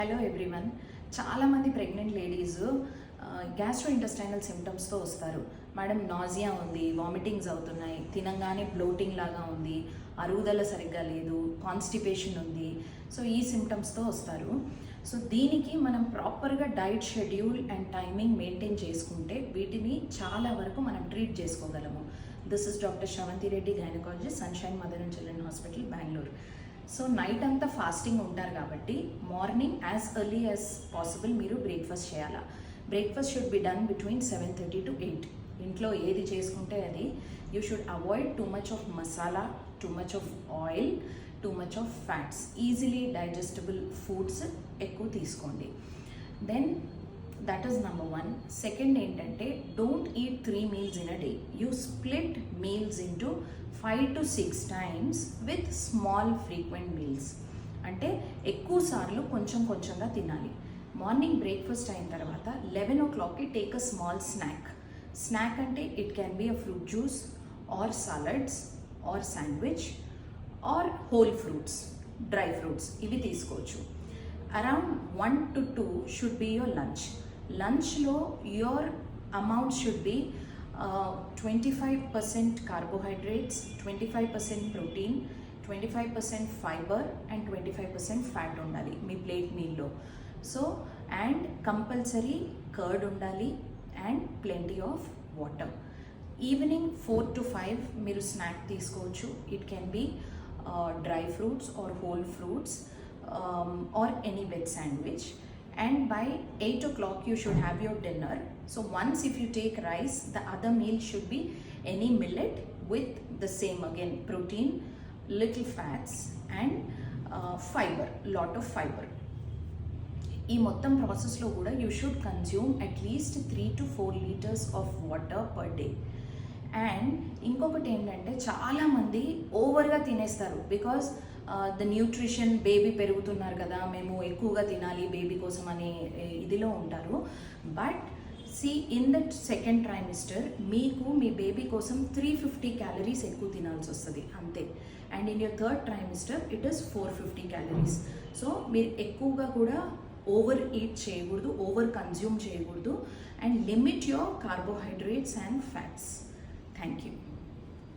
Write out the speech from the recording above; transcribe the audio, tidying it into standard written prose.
Hello everyone. చాలామంది pregnant ladies gastrointestinal సిమ్టమ్స్తో వస్తారు. మేడం నాజియా ఉంది, వామిటింగ్స్ అవుతున్నాయి, తినంగానే బ్లోటింగ్ లాగా ఉంది, అరుగుదల సరిగ్గా లేదు, కాన్స్టిపేషన్ ఉంది. సో ఈ సిమ్టమ్స్తో వస్తారు. సో దీనికి మనం ప్రాపర్గా diet schedule and timing maintain చేసుకుంటే వీటిని చాలా వరకు మనం ట్రీట్ చేసుకోగలము. This is doctor Sravanthi Reddy, gynaecologist, Sunshine mother and children hospital, Bengaluru. So night అంతా ఫాస్టింగ్ ఉంటారు కాబట్టి morning as early as possible మీరు బ్రేక్ఫాస్ట్ చేయాలా. Breakfast should be done between 7:30 to 8. ఇంట్లో ఏది చేసుకుంటే అది. You should avoid too much of masala, too much of oil, too much of fats. Easily digestible foods ఎక్కువ తీసుకోండి. Then that is number 1. Second ఏంటంటే don't eat 3 meals in a day. You split meals into 5 to 6 times with small frequent meals. అంటే ఎక్కువ సార్లు కొంచెం కొంచెంగా తినాలి. Morning breakfast అయిన తర్వాత 11 o'clockకి take a small snack. Snack అంటే it can be a fruit juice or salads or sandwich or whole fruits, dry fruits, ఇవి తీసుకోవచ్చు. Around 1 to 2 should be your lunch. లంచ్లో your amount should be 25% carbohydrates, 25% protein, 25% fiber and 25% fat ఉండాలి మీ plate మీల్లో. So and compulsory curd ఉండాలి and plenty of water. Evening 4 to 5 మీరు snack తీసుకోవచ్చు. It can be dry fruits or whole fruits or any veg sandwich. And by 8 o'clock you should have your dinner. So once if you take rice, the other meal should be any millet with the same again protein, little fats and fiber, lot of fiber. ఈ మొత్తం ప్రాసెస్లో కూడా you should consume at least 3 to 4 liters of water per day. And ఇంకొకటి ఏంటంటే చాలామంది ఓవర్గా తినేస్తారు. Because the nutrition, baby పెరుగుతున్నారు కదా, మేము ఎక్కువగా తినాలి బేబీ కోసం అనే ఇదిలో ఉంటారు. But see in that second trimester మీకు మీ బేబీ కోసం 350 calories ఎక్కువ తినాల్సి వస్తుంది అంతే. And in your third trimester it is 450 calories. So మీరు ఎక్కువగా కూడా ఓవర్ ఈట్ చేయకూడదు, ఓవర్ కన్జ్యూమ్ చేయకూడదు. And limit your carbohydrates and fats. Thank you.